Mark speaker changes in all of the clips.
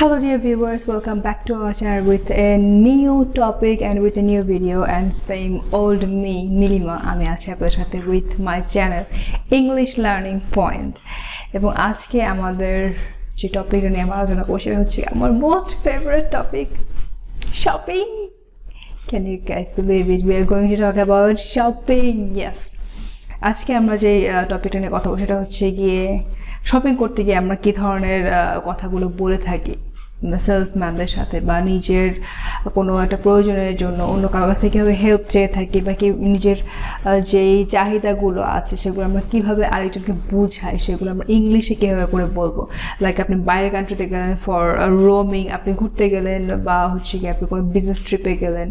Speaker 1: Hello dear viewers, welcome back to our channel with a new topic and with a new video and same old me Nilima আমি আছি আপনাদের সাথে with my channel English Learning Point এবং আজকে আমাদের যে টপিকটা নিয়ে আমরা আলোচনা করব সেটা হচ্ছে আমার most favorite topic shopping. Can you guys believe it? We are going to talk about shopping. Yes. আজকে আমরা যে টপিকটা নিয়ে কথা বলবো সেটা হচ্ছে গিয়ে শপিং করতে গিয়ে আমরা কি ধরনের কথাগুলো বলে থাকি সেলসম্যানদের সাথে বা নিজের কোনো একটা প্রয়োজনের জন্য অন্য কারো কাছ থেকে কীভাবে হেল্প চেয়ে থাকি বা কি নিজের যেই চাহিদাগুলো আছে সেগুলো আমরা কীভাবে আরেকজনকে বুঝাই সেগুলো আমরা ইংলিশে কীভাবে করে বলবো। লাইক আপনি বাইরের কান্ট্রিতে গেলেন ফর রোমিং, আপনি ঘুরতে গেলেন বা হচ্ছে কি আপনি কোনো বিজনেস ট্রিপে গেলেন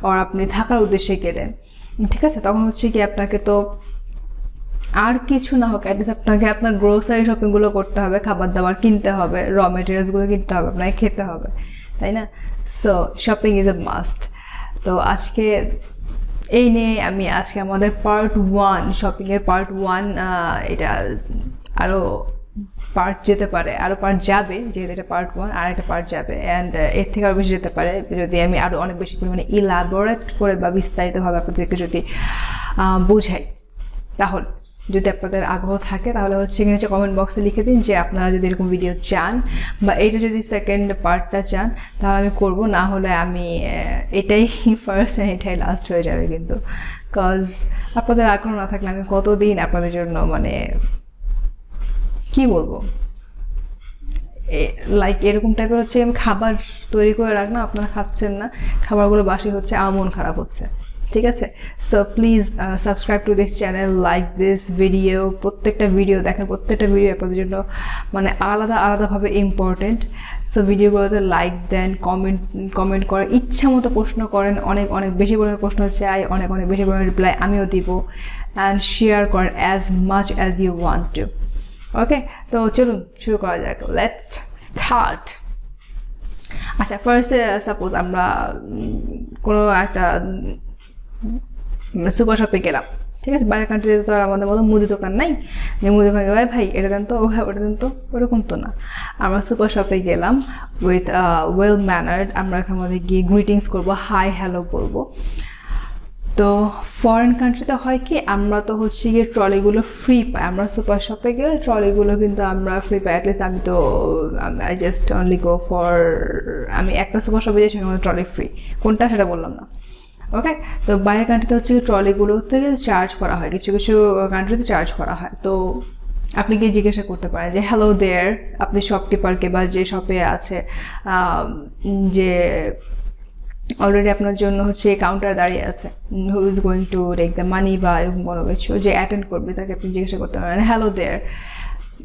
Speaker 1: আর আপনি থাকার উদ্দেশ্যে গেলেন, ঠিক আছে, তখন হচ্ছে কি আপনাকে তো আর কিছু না হোক অ্যাটলিস্ট আপনাকে আপনার গ্রোসারি শপিংগুলো করতে হবে, খাবার দাবার কিনতে হবে, র মেটেরিয়ালসগুলো কিনতে হবে, আপনাকে খেতে হবে, তাই না? So shopping is a must. তো আজকে এই নিয়ে আমি আজকে আমাদের পার্ট 1 শপিংয়ের পার্ট 1 এটা আরও পার্ট যেতে পারে, আরও পার্ট যাবে, যেহেতু এটা পার্ট 1 আর একটা পার্ট যাবে অ্যান্ড এর থেকে আরও বেশি যেতে পারে যদি আমি আরও অনেক বেশি পরিমাণে ইলাবোরেট করে বা বিস্তারিতভাবে আপনাদেরকে যদি বুঝাই। তাহলে যদি আপনাদের আগ্রহ থাকে তাহলে হচ্ছে নিচে কমেন্ট বক্সে লিখে দিন যে আপনারা যদি এরকম ভিডিও চান বা এইটা যদি সেকেন্ড পার্টটা চান তাহলে আমি করব, না হলে আমি এটাই ফার্স্ট অ্যান্ড এটাই লাস্ট হয়ে যাবে কিন্তু, কজ আপনাদের আগ্রহ না থাকলে আমি কতদিন আপনাদের জন্য মানে কি বলবো লাইক এরকম টাইপের হচ্ছে আমি খাবার তৈরি করে রাখলাম, আপনারা খাচ্ছেন না, খাবারগুলো বাসি হচ্ছে, আমার মন খারাপ হচ্ছে, ঠিক আছে? So please subscribe to this channel, like this video, প্রত্যেকটা ভিডিও দেখেন, প্রত্যেকটা ভিডিও আপনাদের জন্য মানে আলাদাভাবে ইম্পর্টেন্ট। সো ভিডিওগুলোতে লাইক দেন, কমেন্ট করেন, ইচ্ছা মতো প্রশ্ন করেন, অনেক বেশি পরিমাণে প্রশ্ন চাই, অনেক বেশি পরিমাণে রিপ্লাই আমিও দিব, অ্যান্ড শেয়ার করেন as much as you want to. Okay, তো চলুন শুরু করা যাক, লেটস স্টার্ট। আচ্ছা, ফার্স্টে সাপোজ আমরা কোনো একটা সুপার শপে গেলাম, ঠিক আছে, বাইরের কান্ট্রিতে তো আর আমাদের মতো মুদি দোকান নাই যে মুদি দোকানে ভাই এটা দেন তো, ও ভাই ওটা দেন তো, ওরকম তো না। আমরা সুপার শপে গেলাম উইথ ওয়েল ম্যানার্ড, আমরা এখানে মধ্যে গিয়ে গ্রিটিংস করবো, হাই হ্যালো বলবো। তো ফরেন কান্ট্রিতে হয় কি আমরা তো হচ্ছে গিয়ে ট্রলিগুলো ফ্রি পাই, আমরা সুপার শপে গেলে ট্রলিগুলো কিন্তু আমরা ফ্রি পাই। অ্যাটলিস্ট আমি তো I just only go for, আমি একটা সুপার শপে যাই সেখানে ট্রলি ফ্রি, কোনটা সেটা বললাম না। ওকে, তো বাইরের কান্ট্রিতে হচ্ছে ট্রলিগুলো থেকে চার্জ করা হয়, কিছু কান্ট্রিতে চার্জ করা হয়। তো আপনি কি জিজ্ঞাসা করতে পারেন যে হ্যালো দেয়ার, আপনি শপকিপারকে বা যে শপে আছে যে অলরেডি আপনার জন্য হচ্ছে কাউন্টার দাঁড়িয়ে আছে, who is going to take the money বা এরকম কোনো কিছু যে অ্যাটেন্ড করবে তাকে আপনি জিজ্ঞাসা করতে পারেন হ্যালো দেয়ার,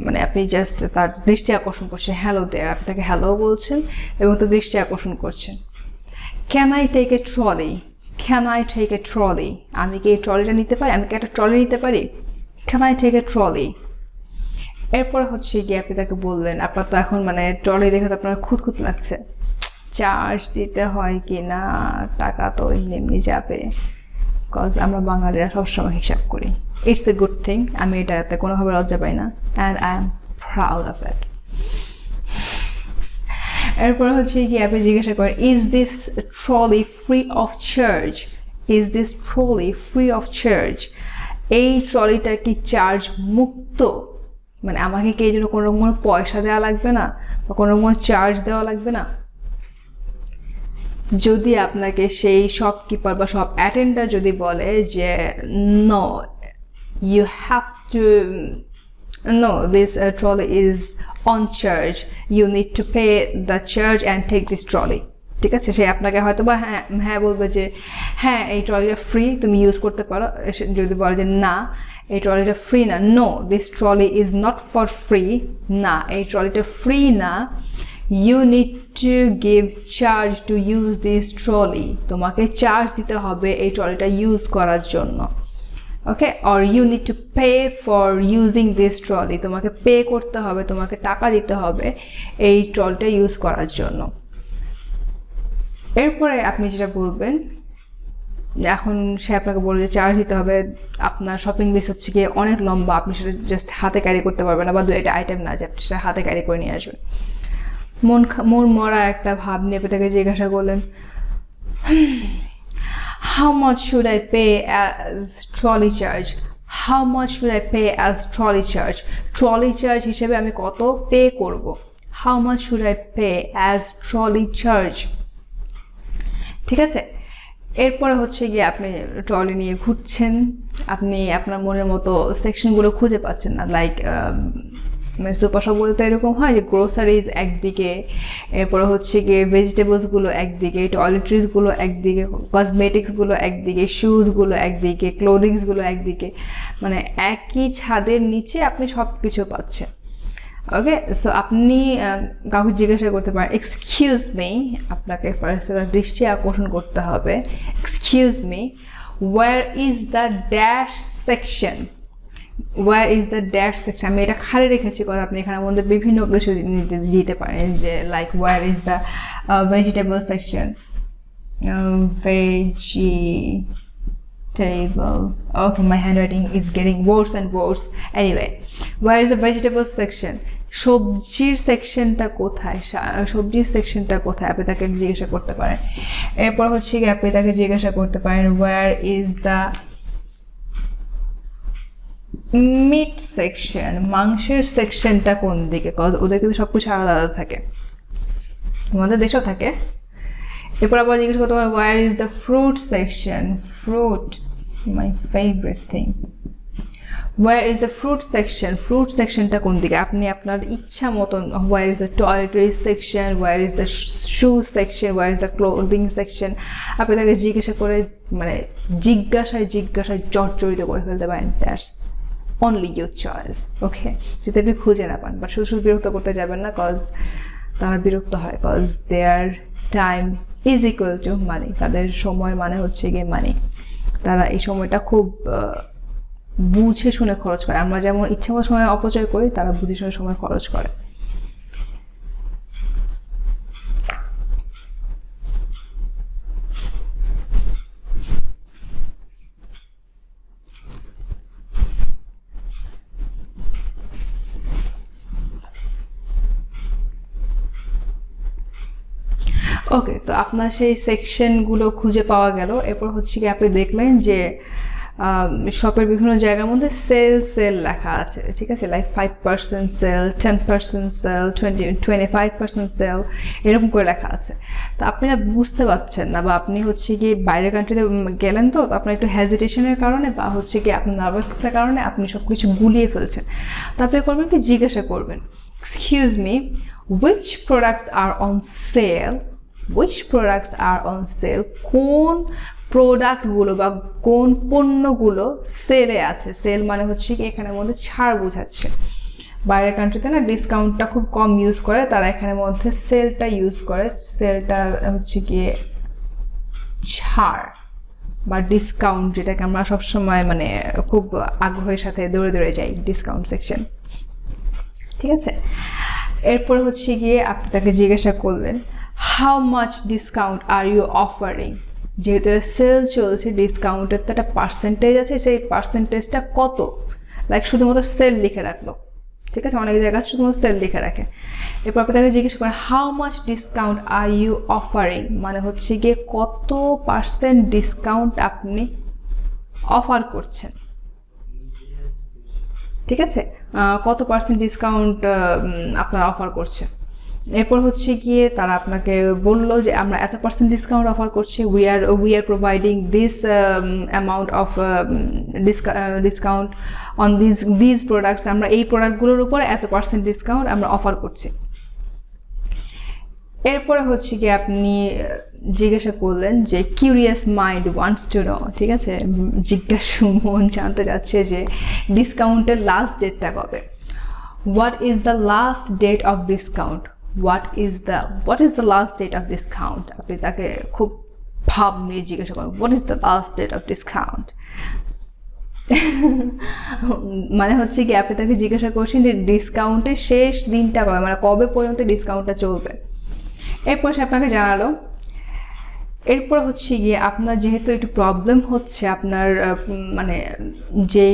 Speaker 1: মানে আপনি জাস্ট তার দৃষ্টি আকর্ষণ করছেন, হ্যালো দেয়ার, আপনি তাকে হ্যালো বলছেন এবং তার দৃষ্টি আকর্ষণ করছেন। Can I take a trolley, can I take a trolley, আমি কি এই ট্রলিটা নিতে পারি, আমি কি একটা ট্রলি নিতে পারি, can I take a trolley. এরপরে হচ্ছে গিয়ে আপনি তাকে বললেন, আপনার তো এখন মানে ট্রলি দেখে তো আপনার খুঁতখুত লাগছে, চার্জ দিতে হয় কি না, টাকা তো এমনি যাবে, কজ আমরা বাঙালিরা সবসময় হিসাব করি। ইটস এ গুড থিং, আমি এটাতে কোনোভাবে লজ্জা পাই না, and I am proud of it. এরপরে হচ্ছে কি আপনি জিজ্ঞাসা করেন is this trolley free of charge, is this trolley free of charge, এই ট্রলিটা কি চার্জ মুক্ত, মানে আমাকে কি এই জন্য কোনো রকম পয়সা দেওয়া লাগবে না বা কোনো রকম চার্জ দেওয়া লাগবে না। যদি আপনাকে সেই শপকিপার বা শপ অ্যাটেন্ডার যদি বলে যে no you have to, no this trolley is on charge, you need to pay the charge and take this trolley, ঠিক আছে, সে আপনাকে হয়তো বা হ্যাঁ বলবে যে হ্যাঁ এই ট্রলিটা ফ্রি, তুমি ইউজ করতে পারো। যদি বলে যে না এই ট্রলিটা ফ্রি না, no this trolley is not for free, না এই ট্রলিটা ফ্রি না, you need to give charge to use this trolley, তোমাকে চার্জ দিতে হবে এই ট্রলিটা ইউজ করার জন্য। Okay, or you need to pay for using this trolley, তোমাকে পে করতে হবে, তোমাকে টাকা দিতে হবে এই ট্রলিটা ইউজ করার জন্য। এরপরে আপনি যেটা বলবেন, এখন সে আপনাকে বলে যে চার্জ দিতে হবে, আপনার শপিং লিস্ট হচ্ছে গিয়ে অনেক লম্বা, আপনি সেটা জাস্ট হাতে ক্যারি করতে পারবেন না বা 2-1 আইটেম না যে আপনি সেটা হাতে ক্যারি করে নিয়ে আসবেন। মন মরা একটা ভাব নিয়ে আপনি তাকে জিজ্ঞাসা করলেন, how much should I pay as trolley charge? How much should I pay as trolley charge? Trolley charge হিসেবে আমি কত পে করব? How much should I pay as trolley charge? ঠিক আছে, এরপরে হচ্ছে গিয়ে আপনি ট্রলি নিয়ে ঘুরছেন, আপনি আপনার মনের মতো সেকশনগুলো খুঁজে পাচ্ছেন না। লাইক সুপার শপগুলো তো এরকম হয় যে গ্রোসারিজ একদিকে, এরপরে হচ্ছে গিয়ে ভেজিটেবলসগুলো একদিকে, টয়লেট্রিজগুলো একদিকে, কসমেটিক্সগুলো একদিকে, শুজগুলো একদিকে, ক্লোদিংসগুলো একদিকে, মানে একই ছাদের নিচে আপনি সব কিছু পাচ্ছেন। ওকে, সো আপনি কাউকে জিজ্ঞাসা করতে পারেন, এক্সকিউজ মি, আপনাকে ফার্স্ট দৃষ্টি আকর্ষণ করতে হবে, excuse me, where is the dash section? Where is the dash section? আমি এটা খালি রেখেছি কারণ আপনি এখানের মধ্যে বিভিন্ন কিছু দিতে পারেন, যে like where is the vegetable section, vegetable. Okay, my handwriting is getting worse and worse. Anyway, where is the vegetable section? সবজির সেকশনটা কোথায়? সবজির সেকশনটা কোথায় আপনি তাকে জিজ্ঞাসা করতে পারেন। এরপর হচ্ছে কি আপনি তাকে জিজ্ঞাসা করতে পারেন, where is the meat section? মাংসের সেকশনটা কোন দিকে? কজ ওদের কিন্তু সবকিছু আলাদা আলাদা থাকে, আমাদের দেশেও থাকে। এরপর আবার জিজ্ঞেস করতে পারেন, where is the fruit section? Fruit, my favorite thing. Where is the fruit section? Fruit sectionটা কোন দিকে? আপনি আপনার ইচ্ছা মতন, where is the toiletries section? Where is the shoe section? Where is the clothing section? আপনি তাকে জিজ্ঞাসা করে, মানে জিজ্ঞাসায় জর্জরিত করে ফেলতে পারেন। That's only your choice. Okay, যদি আপনি খুঁজে না পান, বা শুধু বিরক্ত করতে যাবেন না, কজ তারা বিরক্ত হয়, cause their time is equal to money. তাদের সময়ের মানে হচ্ছে গিয়ে মানি। তারা এই সময়টা খুব বুঝে শুনে খরচ করে। আমরা যেমন ইচ্ছা মতো সময় অপচয় করি, তারা বুঝে শুনে সময় খরচ করে। ওকে, তো আপনার সেই সেকশনগুলো খুঁজে পাওয়া গেল। এরপর হচ্ছে কি আপনি দেখলেন যে শপের বিভিন্ন জায়গার মধ্যে সেল লেখা আছে, ঠিক আছে, লাইক 5% সেল, 10% সেল, 25% সেল, এরকম করে লেখা আছে। তো আপনি না বুঝতে পারছেন না, বা আপনি হচ্ছে কি বাইরের কান্ট্রিতে গেলেন, তো আপনার একটু হেজিটেশনের কারণে বা হচ্ছে কি আপনার নার্ভাসনেসের কারণে আপনি সব কিছু গুলিয়ে ফেলছেন। তো আপনি করবেন কি, জিজ্ঞাসা করবেন, excuse me, which products are on sale? Which products are on sale? কোন প্রোডাক্টগুলো বা কোন পণ্যগুলো সেলে আছে? সেল মানে হচ্ছে কি এখানের মধ্যে ছাড় বোঝাচ্ছে। বাইরের কান্ট্রিতে না ডিসকাউন্টটা খুব কম ইউজ করে, তারা এখানের মধ্যে সেলটা ইউজ করে। সেলটা হচ্ছে গিয়ে ছাড় বা ডিসকাউন্ট, যেটাকে আমরা সবসময় মানে খুব আগ্রহের সাথে দৌড়ে যাই, ডিসকাউন্ট সেকশন, ঠিক আছে। এরপর হচ্ছে গিয়ে আপনি তাকে জিজ্ঞাসা করলেন, how much discount are you offering? যেহেতু সেল চলছে, ডিসকাউন্টের তো একটা পার্সেন্টেজ আছে, সেই পার্সেন্টেজটা কত? লাইক শুধুমাত্র সেল লিখে রাখলো, ঠিক আছে, অনেক জায়গায় শুধুমাত্র সেল লিখে রাখে। এরপর আপনি তাকে জিজ্ঞাসা করেন, how much discount are you offering? মানে হচ্ছে গিয়ে কত পার্সেন্ট ডিসকাউন্ট আপনি অফার করছেন, ঠিক আছে, কত পার্সেন্ট ডিসকাউন্ট আপনারা অফার করছে। এরপর হচ্ছে গিয়ে তারা আপনাকে বললো যে আমরা এত পার্সেন্ট ডিসকাউন্ট অফার করছি, we are providing this amount of discount on this products. আমরা এই প্রোডাক্টগুলোর উপর এত পার্সেন্ট ডিসকাউন্ট আমরা অফার করছি। এরপরে হচ্ছে কি আপনি জিজ্ঞাসা করলেন যে curious mind wants to know, ঠিক আছে, জিজ্ঞাসু মন জানতে যাচ্ছে যে ডিসকাউন্টের লাস্ট ডেটটা কবে? What is the last date of discount? what is the last date of discount? আপনি তাকে খুব ভাব নিয়ে জিজ্ঞাসা করেন, what is the last date of discount? মানে হচ্ছে কি আপনি তাকে জিজ্ঞাসা করছেন যে ডিসকাউন্টের শেষ দিনটা কবে, মানে কবে পর্যন্ত ডিসকাউন্টটা চলবে। এরপর সে আপনাকে জানালো, এরপর হচ্ছে গিয়ে আপনার যেহেতু একটু প্রবলেম হচ্ছে আপনার মানে যে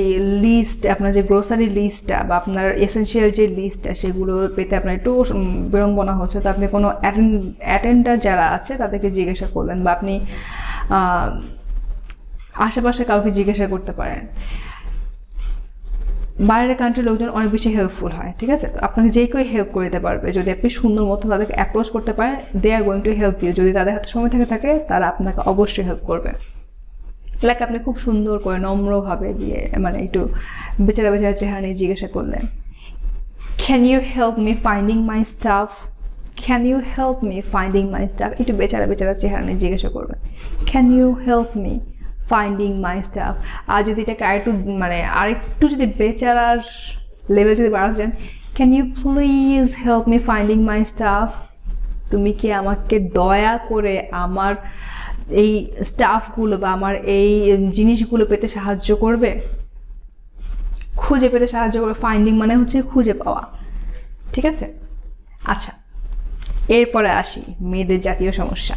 Speaker 1: লিস্ট, আপনার যে গ্রোসারি লিস্টটা বা আপনার এসেনশিয়াল যে লিস্টটা সেগুলো পেতে আপনার একটু বিড়ম্বনা হচ্ছে, তো আপনি কোনো অ্যাটেন্ডার যারা আছে তাদেরকে জিজ্ঞাসা করলেন, বা আপনি আশেপাশে কাউকে জিজ্ঞাসা করতে পারেন। বাইরের কান্ট্রির লোকজন অনেক বেশি হেল্পফুল হয়, ঠিক আছে? তো আপনাকে যে কেউ হেল্প করে দিতে পারবে যদি আপনি সুন্দর মতো তাদেরকে অ্যাপ্রোচ করতে পারেন। They are going to help you. যদি তাদের হাতে সময় থাকে তারা আপনাকে অবশ্যই হেল্প করবে। লাইক আপনি খুব সুন্দর করে নম্রভাবে দিয়ে মানে একটু বেচারা বেচারা চেহারা নিয়ে জিজ্ঞাসা করলেন, can you help me finding my stuff, can you help me finding my stuff. একটু বেচারা বেচারা চেহারা নিয়ে জিজ্ঞাসা করবেন, can you help me finding my stuff. আর যদি এটাকে আরেকটু যদি বেচারার লেভেল যদি বাড়াতে চান, can you please help me finding my stuff. তুমি কি আমাকে দয়া করে আমার এই স্টাফগুলো বা আমার এই জিনিসগুলো পেতে সাহায্য করবে, খুঁজে পেতে সাহায্য করবে। ফাইন্ডিং মানে হচ্ছে খুঁজে পাওয়া, ঠিক আছে? আচ্ছা, এরপরে আসি মেয়েদের জাতীয় সমস্যা।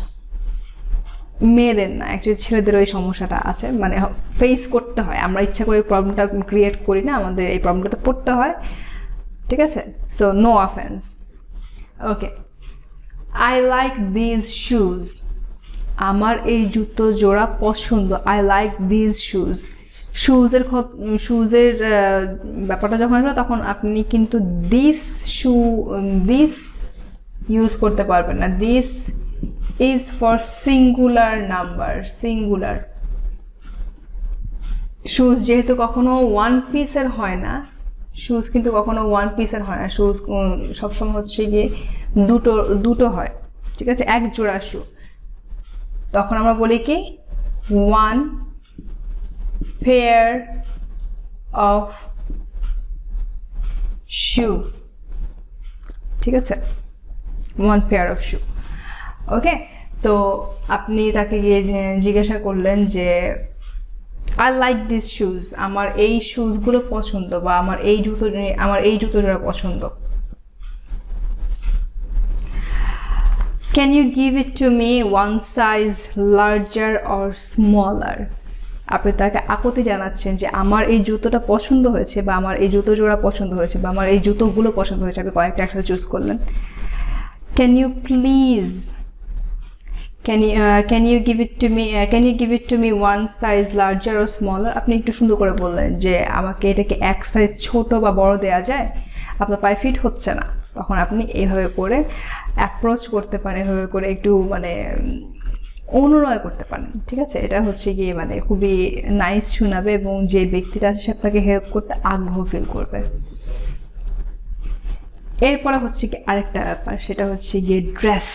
Speaker 1: মেয়েদের না, অ্যাকচুয়ালি ছেলেদের ওই সমস্যাটা আছে, মানে ফেস করতে হয়। আমরা ইচ্ছা করে প্রবলেমটা ক্রিয়েট করি না, আমাদের এই প্রবলেমটাতে পড়তে হয়, ঠিক আছে? So no offence. Okay, I like this shoes. আমার এই জুতো জোড়া পছন্দ। I like this shoes. শুজের ব্যাপারটা যখন আসবে তখন আপনি কিন্তু দিস ইউজ করতে পারবেন না। This is for singular number, singular. Shoes যেহেতু কখনো ওয়ান পিসের হয় না, শুজ কিন্তু কখনো ওয়ান পিসের হয় না, শুজ সবসময় হচ্ছে গিয়ে দুটো হয়, ঠিক আছে? এক জোড়া শু। তখন আমরা বলি কি ওয়ান পেয়ার অফ শু, ঠিক আছে? ওয়ান পেয়ার অফ শু। ওকে, তো আপনি তাকে গিয়ে জিজ্ঞাসা করলেন যে আই লাইক দিস শুজ, আমার এই শুজগুলো পছন্দ, বা আমার এই জুতো জোড়া পছন্দ। Can you give it to me one size larger or smaller. আপনি তাকে আপত্তি জানাচ্ছেন যে আমার এই জুতোটা পছন্দ হয়েছে, বা আমার এই জুতো জোড়া পছন্দ হয়েছে, বা আমার এই জুতোগুলো পছন্দ হয়েছে। আপনি কয়েকটা একসাথে চুজ করলেন। Can you please can you give it to me one size larger or smaller। আপনি একটু সুন্দর করে বললেন যে আমাকে এটাকে এক সাইজ ছোট বা বড় দেওয়া যায়, আপনার পায়ে ফিট হচ্ছে না। তখন আপনি এইভাবে করে অ্যাপ্রোচ করতে পারেন, এভাবে করে একটু মানে অনুনয় করতে পারেন, ঠিক আছে? এটা হচ্ছে গিয়ে মানে খুবই নাইস শোনাবে, এবং যে ব্যক্তিটা আছে সে আপনাকে হেল্প করতে আগ্রহ ফিল করবে। এরপরে হচ্ছে কি আরেকটা ব্যাপার, সেটা হচ্ছে গিয়ে ড্রেস।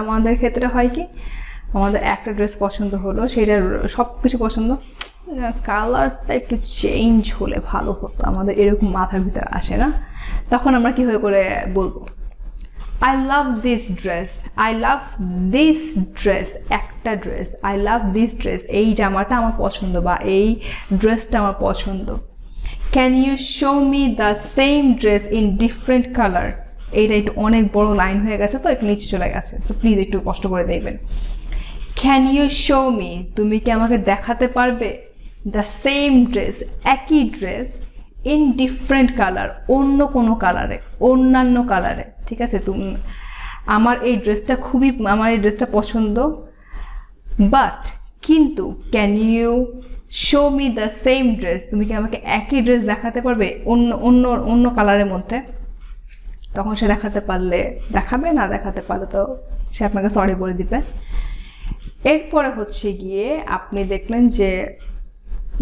Speaker 1: আমাদের ক্ষেত্রে হয় কি, আমাদের একটা ড্রেস পছন্দ হলো, সেটার সব কিছু পছন্দ, কালারটা একটু চেঞ্জ হলে ভালো হতো, আমাদের এরকম মাথার ভিতরে আসে না। তখন আমরা কীভাবে করে বলবো, I love this dress, I love this dress, একটা dress, I love this dress, এই জামাটা আমার পছন্দ বা এই ড্রেসটা আমার পছন্দ। Can you show me the same dress in different colour. এইটা একটু অনেক বড় লাইন হয়ে গেছে, তো একটু নিচে চলে গেছে, সো প্লিজ একটু কষ্ট করে দেখবেন। ক্যান ইউ শো মি, তুমি কি আমাকে দেখাতে পারবে, দ্য সেম ড্রেস, একই ড্রেস, ইন ডিফারেন্ট কালার, অন্য কোনো কালারে, অন্যান্য কালারে, ঠিক আছে? আমার এই ড্রেসটা পছন্দ, বাট কিন্তু can you show me the same dress, তুমি কি আমাকে একই ড্রেস দেখাতে পারবে অন্য কালারের মধ্যে। তখন সে দেখাতে পারলে দেখাবে, না দেখাতে পারলে তো সে আপনাকে সরি বলে দিবে। এরপরে হচ্ছে গিয়ে আপনি দেখলেন যে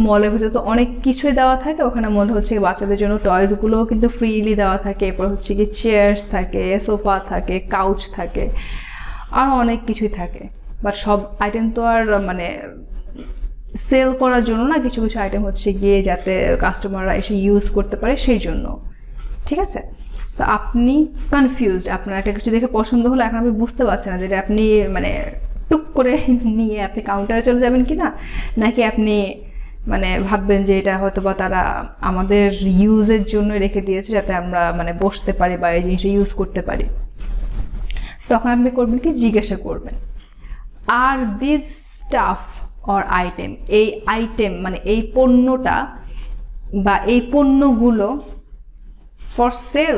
Speaker 1: মলের ভিতরে তো অনেক কিছুই দেওয়া থাকে, ওখানে মধ্যে হচ্ছে বাচ্চাদের জন্য টয়েসগুলোও কিন্তু ফ্রিলি দেওয়া থাকে। এরপর হচ্ছে গিয়ে চেয়ার্স থাকে, সোফা থাকে, কাউচ থাকে, আরও অনেক কিছুই থাকে। বাট সব আইটেম তো আর মানে সেল করার জন্য না, কিছু কিছু আইটেম হচ্ছে গিয়ে যাতে কাস্টমাররা এসে ইউজ করতে পারে সেই জন্য, ঠিক আছে? তো আপনি কনফিউজড, আপনার একটা কিছু দেখে পছন্দ হলো, এখন আপনি বুঝতে পারছেন না যেটা আপনি মানে টুক করে নিয়ে আপনি কাউন্টারে চলে যাবেন কি না, নাকি আপনি মানে ভাববেন যে এটা হয়তো বা তারা আমাদের ইউজের জন্য রেখে দিয়েছে যাতে আমরা মানে বসতে পারি বা এই জিনিসটা ইউজ করতে পারি। তখন আপনি করবেন কি, জিজ্ঞাসা করবেন, আর দিস স্টাফ অর আইটেম, এই আইটেম মানে এই পণ্যটা বা এই পণ্যগুলো ফর সেল,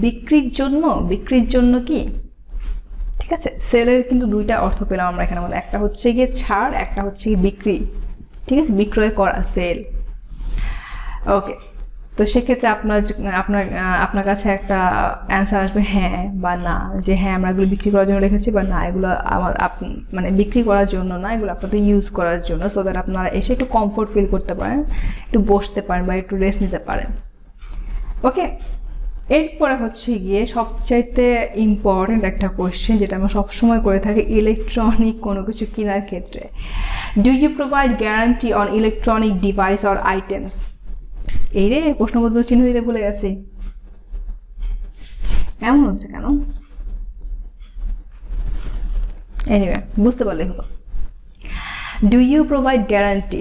Speaker 1: বিক্রির জন্য কি, ঠিক আছে। সেলের কিন্তু দুইটা অর্থ পেলাম আমরা এখানে মধ্যে, একটা হচ্ছে গিয়ে ছাড়, একটা হচ্ছে গিয়ে বিক্রি, ঠিক আছে, বিক্রয় করা, সেল। ওকে, তো সেক্ষেত্রে আপনার কাছে একটা অ্যান্সার আসবে হ্যাঁ বা না, যে হ্যাঁ আমরা এগুলো বিক্রি করার জন্য রেখেছি, বা না এগুলো মানে বিক্রি করার জন্য না, এগুলো আপনাদের ইউজ করার জন্য, সো দ্যাট আপনারা এসে একটু কমফোর্ট ফিল করতে পারেন, একটু বসতে পারেন বা একটু রেস্ট নিতে পারেন। ওকে, এরপরে হচ্ছে গিয়ে সবচাইতে ইম্পর্টেন্ট একটা কোয়েশ্চেন, যেটা আমরা সবসময় করে থাকি ইলেকট্রনিক কোনো কিছু কেনার ক্ষেত্রে। Do you provide guarantee on electronic device or items? এই রে, প্রশ্নবোধক চিহ্ন দিতে ভুলে গেছি, এমন হচ্ছে কেন? এনিওয়ে, বুঝতে পারলেই হলো। ডু ইউ প্রোভাইড গ্যারান্টি,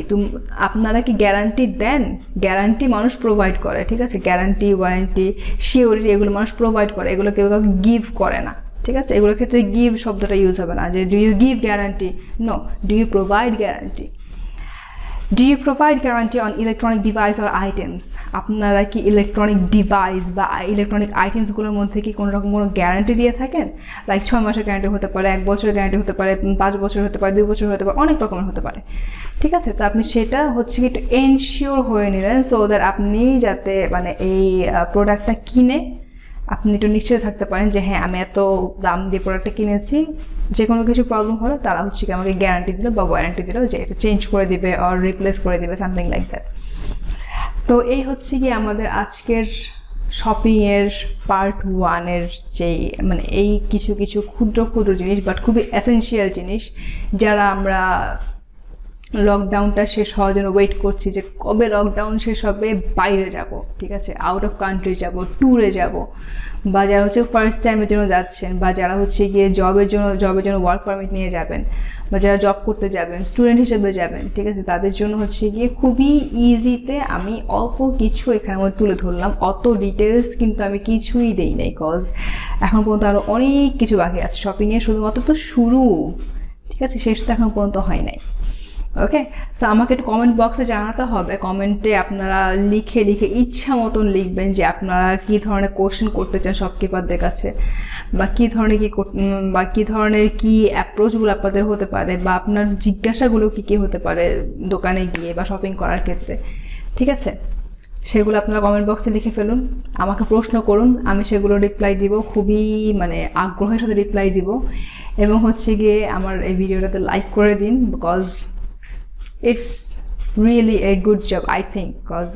Speaker 1: আপনারা কি গ্যারান্টি দেন? গ্যারান্টি মানুষ প্রোভাইড করে, ঠিক আছে, গ্যারান্টি, ওয়ারেন্টি, শিওরিটি এগুলো মানুষ প্রোভাইড করে, এগুলো কেউ কাউকে গিভ করে না, ঠিক আছে। এগুলোর ক্ষেত্রে গিভ শব্দটা ইউজ হবে না, যে do you give guarantee, no, do you provide guarantee. Do you provide guarantee on electronic device or items? আপনারা কি ইলেকট্রনিক ডিভাইস বা ইলেকট্রনিক আইটেমসগুলোর মধ্যে কি কোনো রকম কোনো গ্যারান্টি দিয়ে থাকেন? লাইক 6 মাসের গ্যারান্টি হতে পারে, 1 বছরের গ্যারান্টি হতে পারে, 5 বছর হতে পারে, 2 বছর হতে পারে, অনেক রকমের হতে পারে, ঠিক আছে। তো আপনি সেটা হচ্ছে কি একটু এনশিওর হয়ে নিলেন, সো দ্যাট আপনি যাতে মানে এই প্রোডাক্টটা কিনে আপনি একটু নিশ্চিত থাকতে পারেন যে হ্যাঁ আমি এত দাম দিয়ে প্রোডাক্টটা কিনেছি, যে কোনো কিছু প্রবলেম হলে তারা হচ্ছে কি আমাকে গ্যারান্টি দিল বা ওয়ারেন্টি দিল যে এটা চেঞ্জ করে দিবে অর রিপ্লেস করে দিবে, সামথিং লাইক দ্যাট। তো এই হচ্ছে কি আমাদের আজকের শপিংয়ের পার্ট 1-এর যেই মানে এই কিছু কিছু ক্ষুদ্র ক্ষুদ্র জিনিস বাট খুবই এসেনশিয়াল জিনিস, যারা আমরা লকডাউনটা শেষ হওয়ার জন্য ওয়েট করছি যে কবে লকডাউন শেষ হবে, বাইরে যাব, ঠিক আছে, আউট অফ কান্ট্রি যাব, ট্যুরে যাব, বা যারা হচ্ছে ফার্স্ট টাইমের জন্য যাচ্ছেন, বা যারা হচ্ছে গিয়ে জবের জন্য ওয়ার্ক পারমিট নিয়ে যাবেন, বা যারা জব করতে যাবেন, স্টুডেন্ট হিসেবে যাবেন, ঠিক আছে, তাদের জন্য হচ্ছে গিয়ে খুবই ইজিতে আমি অল্প কিছু এখানের মধ্যে তুলে ধরলাম। অত ডিটেলস কিন্তু আমি কিছুই দেই নাই, কজ এখন পর্যন্ত আরও অনেক কিছু বাকি আছে শপিংয়ে, শুধুমাত্র তো শুরু, ঠিক আছে, শেষ তো এখন পর্যন্ত হয় নাই। ওকে, সো আমাকে একটু কমেন্ট বক্সে জানাতে হবে, কমেন্টে আপনারা লিখে ইচ্ছা মতন লিখবেন যে আপনারা কী ধরনের কোশ্চেন করতে চান শপকিপারদের কাছে, বা কী ধরনের কি অ্যাপ্রোচগুলো আপনাদের হতে পারে, বা আপনার জিজ্ঞাসাগুলো কী হতে পারে দোকানে গিয়ে বা শপিং করার ক্ষেত্রে, ঠিক আছে। সেগুলো আপনারা কমেন্ট বক্সে লিখে ফেলুন, আমাকে প্রশ্ন করুন, আমি সেগুলো রিপ্লাই দিব, খুবই মানে আগ্রহের সাথে রিপ্লাই দিব। এবং হচ্ছে গিয়ে আমার এই ভিডিওটাতে লাইক করে দিন, because it's really a good job I think, because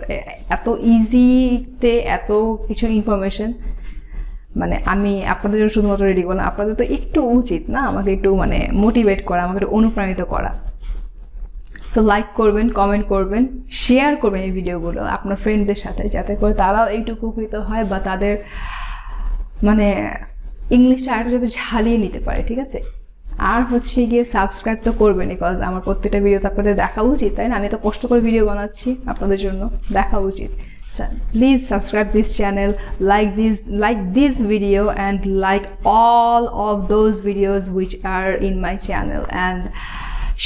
Speaker 1: এত ইজিতে এত কিছু ইনফরমেশন মানে আমি আপনাদের জন্য শুধুমাত্র রেডি করলাম, আপনাদের তো একটু উচিত না আমাকে একটু মানে মোটিভেট করা, আমাকে একটু অনুপ্রাণিত করা। সো লাইক করবেন, কমেন্ট করবেন, শেয়ার করবেন এই ভিডিওগুলো আপনার ফ্রেন্ডদের সাথে, যাতে করে তারাও একটু উপকৃত হয় বা তাদের মানে ইংলিশটা আরেকটু যাতে ঝালিয়ে নিতে পারে, ঠিক আছে। আর হচ্ছে গিয়ে সাবস্ক্রাইব তো করবেন, বিকজ আমার প্রত্যেকটা ভিডিও তো আপনাদের দেখা উচিত, তাই না, আমি তো কষ্ট করে ভিডিও বানাচ্ছি আপনাদের জন্য, দেখা উচিত। Please subscribe this channel, like this video and like all of those videos which are in my channel, and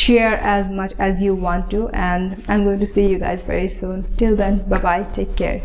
Speaker 1: share as much as you want to, and I'm going to see you guys very soon. Till then, bye bye, take care.